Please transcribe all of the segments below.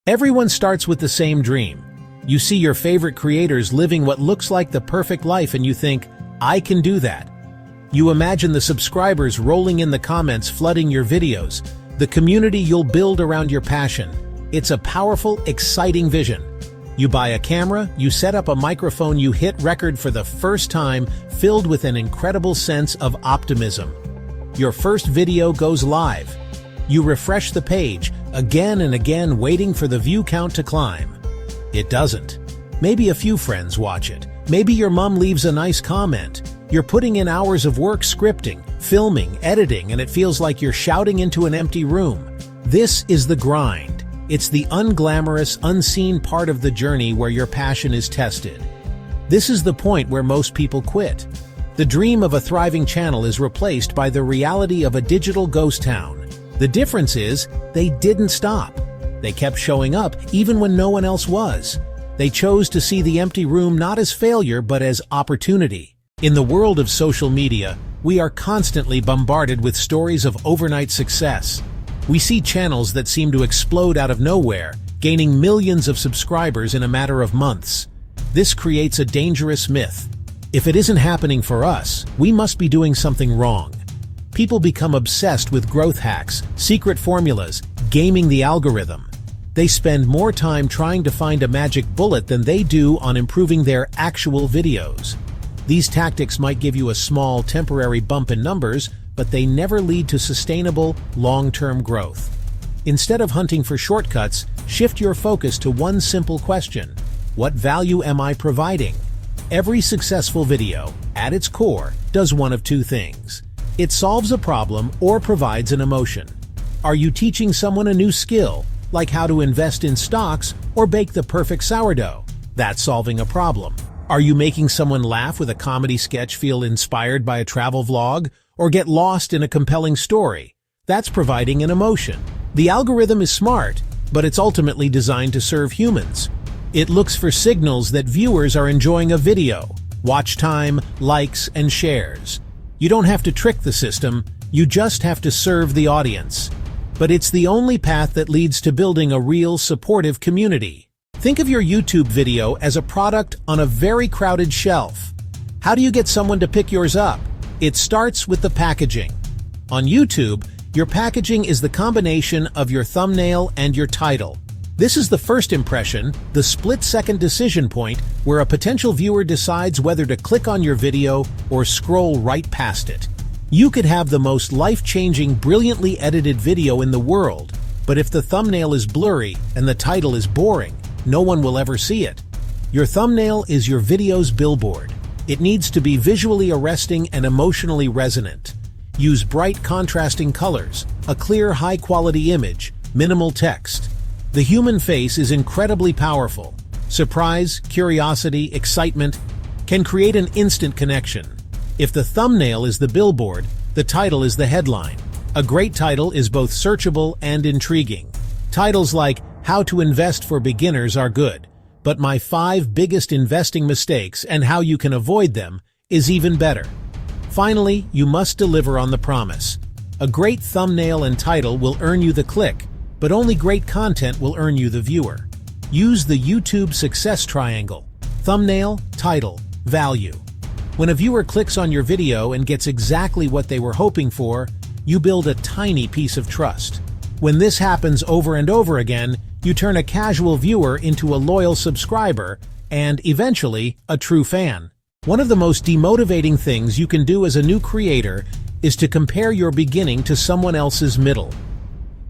Everyone starts with the same dream. You see your favorite creators living what looks like the perfect life and you think, I can do that. You imagine the subscribers rolling in the comments flooding your videos, the community you'll build around your passion. It's a powerful, exciting vision. You buy a camera, you set up a microphone, you hit record for the first time, filled with an incredible sense of optimism. Your first video goes live. You refresh the page, again and again waiting for the view count to climb. It doesn't. Maybe a few friends watch it. Maybe your mom leaves a nice comment. You're putting in hours of work scripting, filming, editing, and it feels like you're shouting into an empty room. This is the grind. It's the unglamorous, unseen part of the journey where your passion is tested. This is the point where most people quit. The dream of a thriving channel is replaced by the reality of a digital ghost town. The difference is, they didn't stop. They kept showing up even when no one else was. They chose to see the empty room not as failure but as opportunity. In the world of social media, we are constantly bombarded with stories of overnight success. We see channels that seem to explode out of nowhere, gaining millions of subscribers in a matter of months. This creates a dangerous myth. If it isn't happening for us, we must be doing something wrong. People become obsessed with growth hacks, secret formulas, gaming the algorithm. They spend more time trying to find a magic bullet than they do on improving their actual videos. These tactics might give you a small, temporary bump in numbers, but they never lead to sustainable, long-term growth. Instead of hunting for shortcuts, shift your focus to one simple question: what value am I providing? Every successful video, at its core, does one of two things. It solves a problem or provides an emotion. Are you teaching someone a new skill, like how to invest in stocks or bake the perfect sourdough? That's solving a problem. Are you making someone laugh with a comedy sketch, feel inspired by a travel vlog, or get lost in a compelling story? That's providing an emotion. The algorithm is smart, but it's ultimately designed to serve humans. It looks for signals that viewers are enjoying a video, watch time, likes, and shares. You don't have to trick the system, you just have to serve the audience. But it's the only path that leads to building a real, supportive community. Think of your YouTube video as a product on a very crowded shelf. How do you get someone to pick yours up? It starts with the packaging. On YouTube, your packaging is the combination of your thumbnail and your title. This is the first impression, the split-second decision point where a potential viewer decides whether to click on your video or scroll right past it. You could have the most life-changing, brilliantly edited video in the world, but if the thumbnail is blurry and the title is boring, no one will ever see it. Your thumbnail is your video's billboard. It needs to be visually arresting and emotionally resonant. Use bright, contrasting colors, a clear, high-quality image, minimal text. The human face is incredibly powerful. Surprise, curiosity, excitement can create an instant connection. If the thumbnail is the billboard, the title is the headline. A great title is both searchable and intriguing. Titles like "How to Invest for Beginners" are good, but "My 5 Biggest Investing Mistakes and How You Can Avoid Them" is even better. Finally, you must deliver on the promise. A great thumbnail and title will earn you the click, but only great content will earn you the viewer. Use the YouTube success triangle: thumbnail, title, value. When a viewer clicks on your video and gets exactly what they were hoping for, you build a tiny piece of trust. When this happens over and over again, you turn a casual viewer into a loyal subscriber and, eventually, a true fan. One of the most demotivating things you can do as a new creator is to compare your beginning to someone else's middle.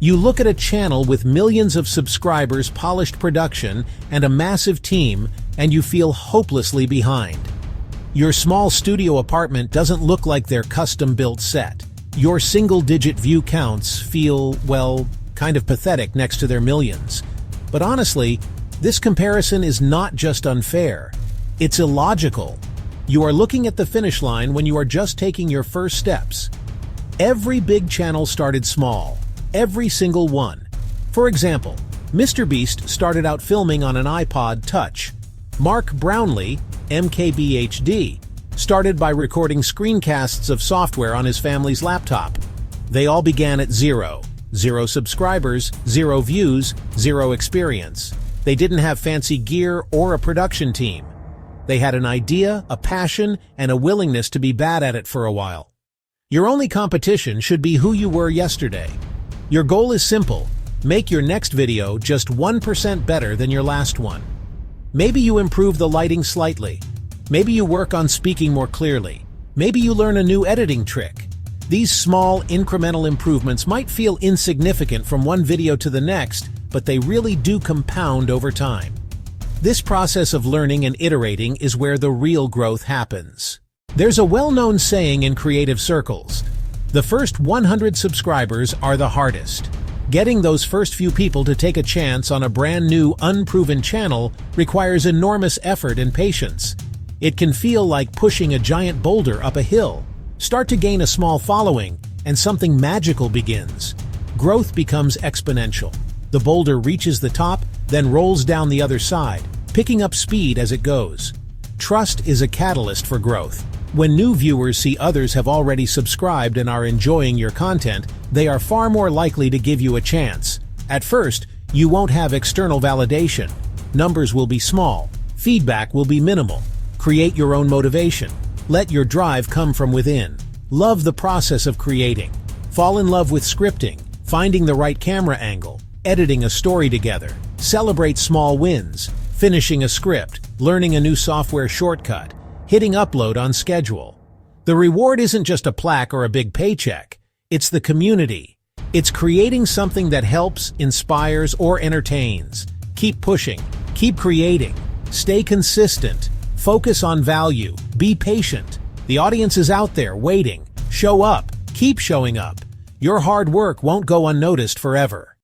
You look at a channel with millions of subscribers, polished production, and a massive team, and you feel hopelessly behind. Your small studio apartment doesn't look like their custom-built set. Your single-digit view counts feel, well, kind of pathetic next to their millions. But honestly, this comparison is not just unfair. It's illogical. You are looking at the finish line when you are just taking your first steps. Every big channel started small. Every single one. For example, MrBeast started out filming on an iPod Touch. Mark Brownlee, MKBHD, started by recording screencasts of software on his family's laptop. They all began at zero. 0 subscribers, 0 views, 0 experience. They didn't have fancy gear or a production team. They had an idea, a passion, and a willingness to be bad at it for a while. Your only competition should be who you were yesterday. Your goal is simple. Make your next video just 1% better than your last one. Maybe you improve the lighting slightly. Maybe you work on speaking more clearly. Maybe you learn a new editing trick. These small, incremental improvements might feel insignificant from one video to the next, but they really do compound over time. This process of learning and iterating is where the real growth happens. There's a well-known saying in creative circles: the first 100 subscribers are the hardest. Getting those first few people to take a chance on a brand new, unproven channel requires enormous effort and patience. It can feel like pushing a giant boulder up a hill. Start to gain a small following, and something magical begins. Growth becomes exponential. The boulder reaches the top, then rolls down the other side, picking up speed as it goes. Trust is a catalyst for growth. When new viewers see others have already subscribed and are enjoying your content, they are far more likely to give you a chance. At first, you won't have external validation. Numbers will be small. Feedback will be minimal. Create your own motivation. Let your drive come from within. Love the process of creating. Fall in love with scripting, finding the right camera angle, editing a story together. Celebrate small wins, finishing a script, learning a new software shortcut, hitting upload on schedule. The reward isn't just a plaque or a big paycheck. It's the community. It's creating something that helps, inspires, or entertains. Keep pushing. Keep creating. Stay consistent. Focus on value. Be patient. The audience is out there waiting. Show up. Keep showing up. Your hard work won't go unnoticed forever.